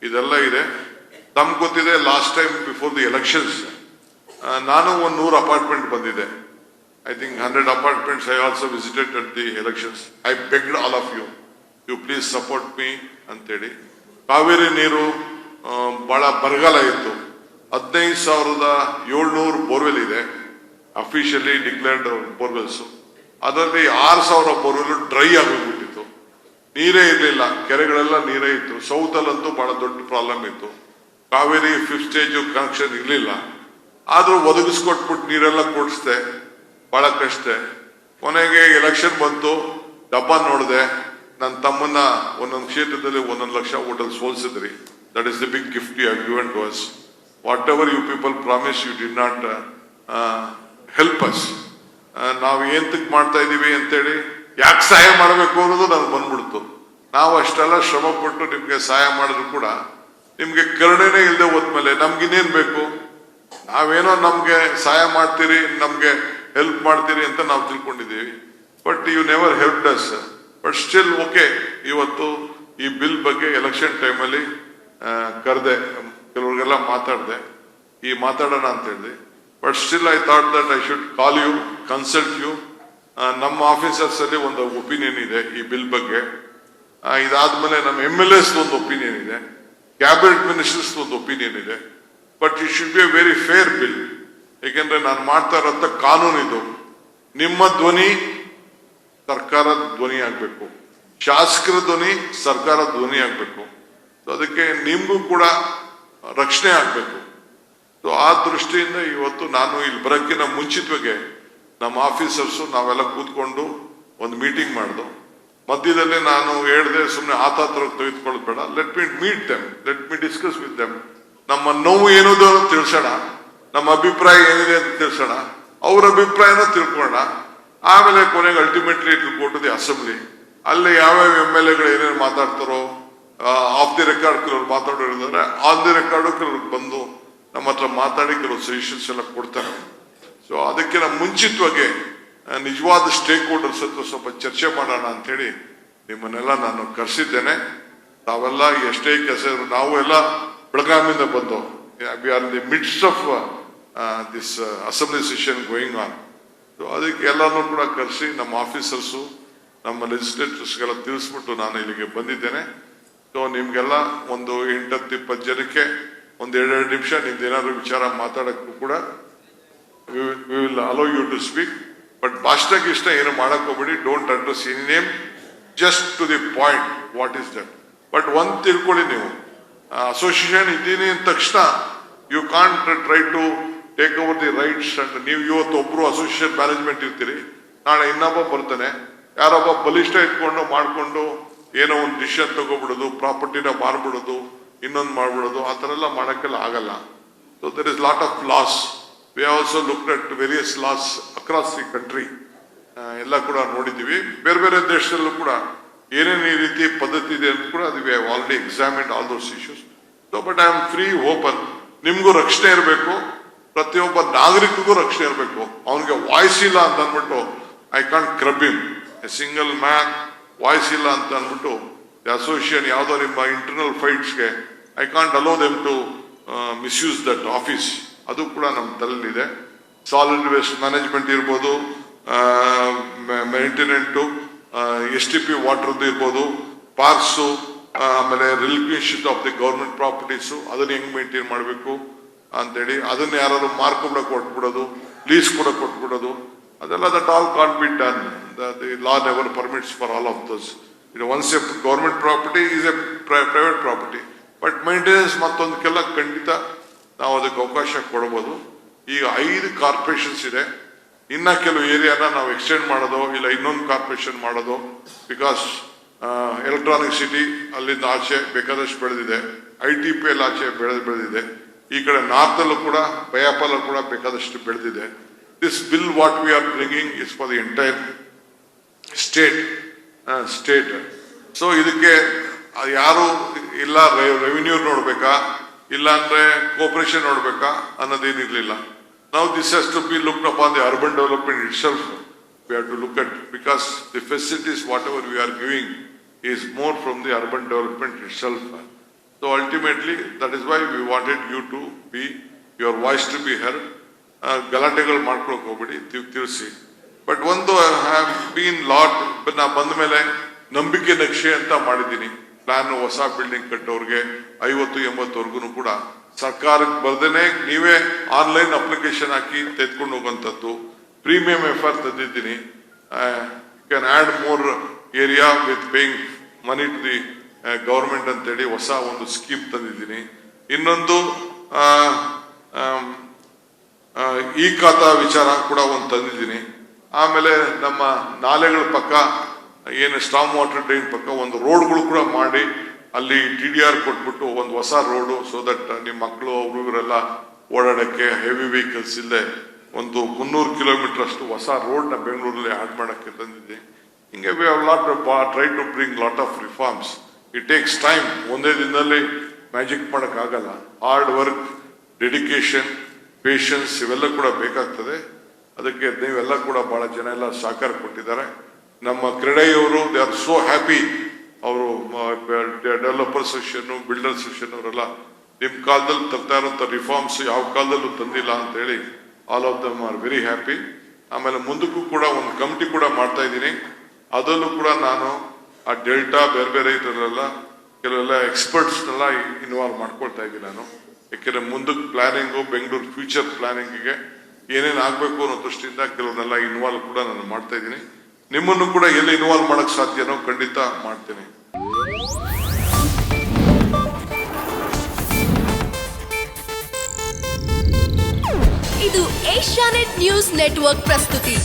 ಇದೆಲ್ಲ ಇದೆ. ತಮ್ಗೆ ಗೊತ್ತಿದೆ, last time before the elections ನಾನು 100 ಅಪಾರ್ಟ್ಮೆಂಟ್ ಬಂದಿದೆ. I think 100 apartments I also visited at the elections. I begged all of you, you please support me ಅಂತೇಳಿ. ಕಾವೇರಿ ನೀರು ಬಹಳ ಬರಗಾಲ ಇತ್ತು. 15,700 ಬೋರ್ವೆಲ್ ಇದೆ, ಅಫಿಷಿಯಲಿ ಡಿಕ್ಲೇರ್ಡ್ ಬೋರ್ವೆಲ್ಸ್. ಅದರಲ್ಲಿ 6,000 ಬೋರ್ವೆಲ್ ಡ್ರೈ ಆಗೋಗ್ಬಿಟ್ಟಿತ್ತು, ನೀರೇ ಇರಲಿಲ್ಲ. ಕೆರೆಗಳೆಲ್ಲ ನೀರೇ ಇತ್ತು. ಸೌತಲ್ಲಂತೂ ಬಹಳ ದೊಡ್ಡ ಪ್ರಾಬ್ಲಮ್ ಇತ್ತು. ಕಾವೇರಿ 5th ಸ್ಟೇಜ್ ಕನೆಕ್ಷನ್ ಇರಲಿಲ್ಲ. ಆದ್ರೂ ಒದಗಿಸ್ಕೊಟ್ಬಿಟ್ಟು ನೀರೆಲ್ಲ ಕೊಡಿಸ್ದೆ, ಬಹಳ ಕಷ್ಟ. ಕೊನೆಗೆ ಎಲೆಕ್ಷನ್ ಬಂತು, ಡಬ್ಬ ನೋಡಿದೆ, ನನ್ನ ತಮ್ಮನ್ನ ಒಂದೊಂದು ಕ್ಷೇತ್ರದಲ್ಲಿ 1 ಲಕ್ಷ ಓಟಲ್ಲಿ ಸೋಲ್ಸಿದ್ರಿ. That is the big gift you have given to us. Whatever you people promise you did not help us. ನಾವು ಏಂತಕ್ಕೆ ಮಾಡ್ತಾ ಇದ್ದೀವಿ ಅಂತೇಳಿ, ಯಾಕೆ ಸಹಾಯ ಮಾಡಬೇಕು ಅನ್ನೋದು ನನಗೆ ಬಂದ್ಬಿಡ್ತು. ನಾವು ಅಷ್ಟೆಲ್ಲ ಶ್ರಮ ಪಟ್ಟು ನಿಮ್ಗೆ ಸಹಾಯ ಮಾಡಿದ್ರು ಕೂಡ ನಿಮ್ಗೆ ಕರುಣೆನೇ ಇಲ್ಲದೆ ಹೋದ್ಮೇಲೆ ನಮ್ಗಿನ್ನೇನ್ ಬೇಕು? ನಾವೇನೋ ನಮ್ಗೆ ಸಹಾಯ ಮಾಡ್ತೀರಿ, ನಮ್ಗೆ ಹೆಲ್ಪ್ ಮಾಡ್ತೀರಿ ಅಂತ ನಾವು ತಿಳ್ಕೊಂಡಿದ್ದೀವಿ. But you never helped us. But still okay, ಇವತ್ತು ಈ ಬಿಲ್ ಬಗ್ಗೆ ಎಲೆಕ್ಷನ್ ಟೈಮಲ್ಲಿ ಕರೆದೆ, ಕೆಲವ್ರಿಗೆಲ್ಲ ಮಾತಾಡಿದೆ, ಈ ಮಾತಾಡೋಣ ಅಂತ ಹೇಳಿದೆ. But still I thought that I should call you, consult you. ನಮ್ಮ ಆಫೀಸರ್ಸ್ ಅಲ್ಲಿ ಒಂದು ಒಪಿನಿಯನ್ ಇದೆ ಈ ಬಿಲ್ ಬಗ್ಗೆ. ಇದಾದ್ಮೇಲೆ ನಮ್ಮ MLAs ಒಂದು ಒಪಿನಿಯನ್ ಇದೆ, ಕ್ಯಾಬಿನೆಟ್ ಮಿನಿಸ್ಟರ್ಸ್ ಒಂದು ಒಪಿನಿಯನ್ ಇದೆ. But it should be A very fair bill. ಏಕೆಂದ್ರೆ ನಾನು ಮಾಡ್ತಾ ಇರೋಂಥ ಕಾನೂನು ಇದು. ನಿಮ್ಮ ಧ್ವನಿ ಸರ್ಕಾರದ ಧ್ವನಿ ಆಗ್ಬೇಕು, ಶಾಸಕರ ಧ್ವನಿ ಸರ್ಕಾರದ ಧ್ವನಿ ಆಗ್ಬೇಕು. ಅದಕ್ಕೆ ನಿಮ್ಗೂ ಕೂಡ ರಕ್ಷಣೆ ಆಗ್ಬೇಕು. ಸೊ ಆ ದೃಷ್ಟಿಯಿಂದ ಇವತ್ತು ನಾನು ಇಲ್ಲಿ ಬರೋಕ್ಕಿಂತ ಮುಂಚಿತವಾಗಿ ನಮ್ಮ ಆಫೀಸರ್ಸು ನಾವೆಲ್ಲ ಕೂತ್ಕೊಂಡು ಒಂದು ಮೀಟಿಂಗ್ ಮಾಡ್ದು. ಮಧ್ಯದಲ್ಲಿ ನಾನು ಹೇಳಿದೆ, ಸುಮ್ಮನೆ ಆತಾತ್ರ ತೆಗೆದುಕೊಳ್ಳೋದು ಬೇಡ, let me meet them, let me discuss with them. ನಮ್ಮ ನೋವು ಏನದು ತಿಳಿಸೋಣ, ನಮ್ಮ ಅಭಿಪ್ರಾಯ ಏನಿದೆ ಅಂತ ತಿಳಿಸೋಣ, ಅವ್ರ ಅಭಿಪ್ರಾಯನ ತಿಳ್ಕೊಳ್ಳೋಣ. ಆಮೇಲೆ ಕೊನೆಗೆ ultimately it will go to the assembly. ಅಲ್ಲಿ ಯಾವ್ಯಾವ MLAಗಳು ಏನೇನು ಮಾತಾಡ್ತಾರೋ, ಆಫ್ ದಿ ರೆಕಾರ್ಡ್ ಕೆಲವ್ರು ಮಾತಾಡೋರಿದ್ದಾರೆ, ಆನ್ ದಿ ರೆಕಾರ್ಡು ಕೆಲವ್ರಿಗೆ ಬಂದು ನಮ್ಮ ಹತ್ರ ಮಾತಾಡಿ ಕೆಲವು ಸಜೆಷನ್ಸ್ ಎಲ್ಲ ಕೊಡ್ತಾರೆ. ಸೊ ಅದಕ್ಕಿಂತ ಮುಂಚಿತವಾಗಿ ನಿಜವಾದ ಸ್ಟೇಕ್ ಹೋಲ್ಡರ್ಸ್ ಹತ್ರ ಸ್ವಲ್ಪ ಚರ್ಚೆ ಮಾಡೋಣ ಅಂಥೇಳಿ ನಿಮ್ಮನ್ನೆಲ್ಲ ನಾನು ಕರೆಸಿದ್ದೇನೆ. ತಾವೆಲ್ಲ ಎಷ್ಟೇ ಕೆಲಸ ಇದ್ರು, ನಾವು ಎಲ್ಲ ಬೆಳಗಾವಿಯಿಂದ ಬಂದು, we are in the midst of this assembly session going on. So ಅದಕ್ಕೆ ಎಲ್ಲರೂ ಕೂಡ ಕರೆಸಿ ನಮ್ಮ ಆಫೀಸರ್ಸು, ನಮ್ಮ ಲೆಜಿಸ್ಲೇಟರ್ಸ್ಗೆಲ್ಲ ತಿಳಿಸ್ಬಿಟ್ಟು ನಾನು ಇಲ್ಲಿಗೆ ಬಂದಿದ್ದೇನೆ. ಸೊ ನಿಮ್ಗೆಲ್ಲ ಒಂದು 8-20 ಜನಕ್ಕೆ ಒಂದು 2 ನಿಮಿಷ ನಿಮ್ದು ಏನಾದ್ರು ವಿಚಾರ ಮಾತಾಡೋಕ್ಕೂ ಕೂಡ we will allow you to speak. But ಭಾಷಣಕ್ಕೆ ಇಷ್ಟ ಏನು ಮಾಡಕ್ ಹೋಗ್ಬೇಡಿ. Don't address any name, just to the point, what is that. But ಒಂದು ತಿಳ್ಕೊಳ್ಳಿ, ನೀವು ಅಸೋಸಿಯೇಷನ್ ಇದ್ದೀನಿ ಅಂದ ತಕ್ಷಣ you can't try to take over the rights. And ನೀವು ಇವತ್ತು ಒಬ್ರು ಅಸೋಸಿಯೇಷನ್ ಮ್ಯಾನೇಜ್ಮೆಂಟ್ ಇರ್ತೀರಿ, ನಾಳೆ ಇನ್ನೊಬ್ಬ ಬರ್ತಾನೆ, ಯಾರೊಬ್ಬ ಬಲಿಷ್ಠ ಇಟ್ಕೊಂಡು ಮಾಡ್ಕೊಂಡು ಏನೋ ಒಂದು ಡಿಸಿಷನ್ ತಗೋಬಿಡೋದು, ಪ್ರಾಪರ್ಟಿನ ಮಾರ್ಬಿಡೋದು, ಇನ್ನೊಂದು ಮಾಡ್ಬಿಡೋದು, ಆ ಥರ ಎಲ್ಲ ಮಾಡೋಕ್ಕೆಲ್ಲ ಆಗಲ್ಲ. So there is lot of laws. We also looked at various laws across the country. ಎಲ್ಲ ಕೂಡ ನೋಡಿದ್ದೀವಿ. ಬೇರೆ ಬೇರೆ ದೇಶದಲ್ಲೂ ಕೂಡ ಏನೇನು ಈ ರೀತಿ ಪದ್ಧತಿ ಇದೆ ಅಂತ ಕೂಡ ಅದು we have already examined all those issues. So but I am free open. ನಿಮಗೂ ರಕ್ಷಣೆ ಇರಬೇಕು, ಪ್ರತಿಯೊಬ್ಬ ನಾಗರಿಕರಿಗೂ ರಕ್ಷಣೆ ಇರಬೇಕು. ಅವನಿಗೆ ವಾಯ್ಸ್ ಇಲ್ಲ ಅಂತ ಅಂದ್ಬಿಟ್ಟು I can't curb him. A single man voice ಇಲ್ಲ ಅಂತ ಅಂದ್ಬಿಟ್ಟು ಅಸೋಸಿಯೇಷನ್ ಯಾವುದೋ ನಿಮ್ಮ ಇಂಟರ್ನಲ್ ಫೈಟ್ಸ್ಗೆ I can't allow them to misuse that office. ಅದು ಕೂಡ ನಮ್ಮ ತಲೆಯಲ್ಲಿದೆ. ಸಾಲಿಡ್ ವೇಸ್ಟ್ ಮ್ಯಾನೇಜ್ಮೆಂಟ್ ಇರ್ಬೋದು, ಮೇಂಟೆನೆಂಟು, STP ವಾಟರ್ದು ಇರ್ಬೋದು, ಪಾರ್ಕ್ಸು, ಆಮೇಲೆ ರಿಲಿಕ್ವಿಷನ್ ಆಫ್ ದಿ ಗೌರ್ಮೆಂಟ್ ಪ್ರಾಪರ್ಟೀಸು, ಅದನ್ನ ಹೆಂಗ್ ಮೇಂಟೈನ್ ಮಾಡಬೇಕು ಅಂತೇಳಿ, ಅದನ್ನ ಯಾರಾದ್ರು ಮಾರ್ಕೊಬಿಡಕ್ಕೆ ಕೊಟ್ಬಿಡೋದು, ಲೀಸ್ ಕೂಡ ಕೊಟ್ಬಿಡೋದು, ಅದೆಲ್ಲ that all can't be done. The law never permits for all of those. Once a government property is a private property. But maintenance ಮತ್ತೊಂದಕ್ಕೆಲ್ಲ ಖಂಡಿತ ನಾವು ಅದಕ್ಕೆ ಅವಕಾಶ ಕೊಡಬಹುದು. ಈಗ 5 ಕಾರ್ಪೊರೇಷನ್ಸ್ ಇದೆ. ಇನ್ನ ಕೆಲವು ಏರಿಯಾನ ನಾವು ಎಕ್ಸ್ಟೆಂಡ್ ಮಾಡೋದು, ಇಲ್ಲ ಇನ್ನೊಂದು ಕಾರ್ಪೊರೇಷನ್ ಮಾಡೋದು. ಬಿಕಾಸ್ ಎಲೆಕ್ಟ್ರಾನಿಕ್ ಸಿಟಿ ಅಲ್ಲಿಂದ ಆಚೆ ಬೇಕಾದಷ್ಟು ಬೆಳೆದಿದೆ, ITPL ಆಚೆ ಬೆಳೆದಿದೆ, ಈ ಕಡೆ ನಾರ್ತಲ್ಲೂ ಕೂಡ ಬಯಾಪಲ್ಲ ಕೂಡ ಬೇಕಾದಷ್ಟು ಬೆಳೆದಿದೆ. This bill what we are bringing is for the entire state. So ಇದಕ್ಕೆ ಯಾರು ಇಲ್ಲ ರೆವಿನ್ಯೂ ನೋಡ್ಬೇಕಾ, ಇಲ್ಲ ಅಂದ್ರೆ cooperation ನೋಡ್ಬೇಕಾ ಅನ್ನೋದೇನಿರ್ಲಿಲ್ಲ. Now this has to be looked upon the urban development itself. We have to look at, because the facilities whatever we are giving is more from the urban development itself. So So ultimately, that is why we wanted you to be, your voice to be heard. ಗಲಾಟೆಗಳು ಮಾಡ್ಕೊಳಕ್ ಹೋಗ್ಬೇಡಿ, ತಿಳಿಸಿ. But ಒಂದು have been lot, ನಾ ಬಂದ ಮೇಲೆ ನಂಬಿಕೆ ನಕ್ಷೆ ಅಂತ ಮಾಡಿದ್ದೀನಿ. ಪ್ಲಾನ್ ಹೊಸ ಬಿಲ್ಡಿಂಗ್ ಕಟ್ಟೋರ್ಗೆ 50-80 ಕೂಡ ಸರ್ಕಾರಕ್ಕೆ ಬರ್ದೇನೆ ನೀವೇ ಆನ್ಲೈನ್ ಅಪ್ಲಿಕೇಶನ್ ಹಾಕಿ ತೆಗೆದುಕೊಂಡು ಹೋಗುವಂಥದ್ದು. ಪ್ರೀಮಿಯಂ ಎಫ್ಆರ್ ತಂದಿದ್ದೀನಿ. Can add more area with paying money to the government ಅಂತೇಳಿ ಹೊಸ ಒಂದು ಸ್ಕೀಮ್ ತಂದಿದ್ದೀನಿ. ಇನ್ನೊಂದು ಈ ಖಾತಾ ವಿಚಾರ ಕೂಡ ಒಂದು ತಂದಿದ್ದೀನಿ. ಆಮೇಲೆ ನಮ್ಮ ನಾಲೆಗಳ ಪಕ್ಕ ಏನು ಸ್ಟಾಮ್ ವಾಟರ್ ಡ್ರೈನ್ ಪಕ್ಕ ಒಂದು ರೋಡ್ಗಳು ಕೂಡ ಮಾಡಿ ಅಲ್ಲಿ TDR ಕೊಟ್ಬಿಟ್ಟು ಒಂದು ಹೊಸ ರೋಡು, ಸೊ ದಟ್ ನಿಮ್ಮ ಮಕ್ಕಳು ಅವರು ಇವರೆಲ್ಲ ಓಡಾಡಕ್ಕೆ ಹೆವಿ ವೆಹಿಕಲ್ಸ್ ಇಲ್ಲದೆ ಒಂದು 300 ಕಿಲೋಮೀಟರ್ ಅಷ್ಟು ಹೊಸ ರೋಡ್ನ ಬೆಂಗಳೂರಲ್ಲಿ ಆಡ್ ಮಾಡಕ್ಕೆ ತಂದಿದ್ದೆ. ಹಿಂಗೆ we have lot try to bring lot of reforms. It takes time. ಒಂದೇ ದಿನದಲ್ಲಿ ಮ್ಯಾಜಿಕ್ ಮಾಡೋಕ್ಕಾಗಲ್ಲ. ಹಾರ್ಡ್ ವರ್ಕ್, ಡೆಡಿಕೇಶನ್, ಪೇಷನ್ಸ್ ಇವೆಲ್ಲ ಕೂಡ ಬೇಕಾಗ್ತದೆ. ಅದಕ್ಕೆ ನೀವೆಲ್ಲ ಕೂಡ ಬಹಳ ಜನ ಎಲ್ಲ ಸಹಕಾರ ಕೊಟ್ಟಿದ್ದಾರೆ. ನಮ್ಮ ಕ್ರೀಡೆಯವರು ದೇ ಆರ್ ಸೋ ಹ್ಯಾಪಿ. ಅವರು ಡೆವಲಪರ್ ಅಸೋಸಿಯೇಷನ್, ಬಿಲ್ಡರ್ ಅಸೋಸಿಯೇಷನ್ ಅವರೆಲ್ಲ ನಿಮ್ಮ ಕಾಲದಲ್ಲಿ ತರ್ತಾ ಇರೋಂಥ ರಿಫಾರ್ಮ್ಸ್ ಯಾವ ಕಾಲದಲ್ಲೂ ತಂದಿಲ್ಲ ಅಂತ ಹೇಳಿ all of them are very happy. ಆಮೇಲೆ ಮುಂದಕ್ಕೂ ಕೂಡ ಒಂದು ಕಮಿಟಿ ಕೂಡ ಮಾಡ್ತಾ ಇದ್ದೀನಿ. ಅದರಲ್ಲೂ ಕೂಡ ನಾನು ಆ ಡೆಲ್ಟಾ ಬೇರೆ ಬೇರೆ ಇದರಲ್ಲ ಕೆಲವೆಲ್ಲ ಎಕ್ಸ್ಪರ್ಟ್ಸ್ನೆಲ್ಲ ಇನ್ವಾಲ್ವ್ ಮಾಡ್ಕೊಳ್ತಾ ಇದ್ದೀನಿ ನಾನು. ಯಾಕೆಂದ್ರೆ ಮುಂದಕ್ಕೆ ಪ್ಲಾನಿಂಗು, ಬೆಂಗಳೂರು ಫ್ಯೂಚರ್ ಪ್ಲಾನಿಂಗಿಗೆ ಏನೇನು ಆಗಬೇಕು ಅನ್ನೋ ದೃಷ್ಟಿಯಿಂದ ಕೆಲವನ್ನೆಲ್ಲ ಇನ್ವಾಲ್ವ್ ಕೂಡ ನಾನು ಮಾಡ್ತಾ ಇದ್ದೀನಿ. ನಿಮ್ಮನ್ನು ಕೂಡ ಎಲ್ಲಿ ಇನ್ವಾಲ್ವ್ ಮಾಡಕ್ ಸಾಧ್ಯನೋ ಖಂಡಿತ ಮಾಡ್ತೀನಿ. ಇದು ಏಷ್ಯಾನೆಟ್ ನ್ಯೂಸ್ ನೆಟ್ವರ್ಕ್ ಪ್ರಸ್ತುತಿ.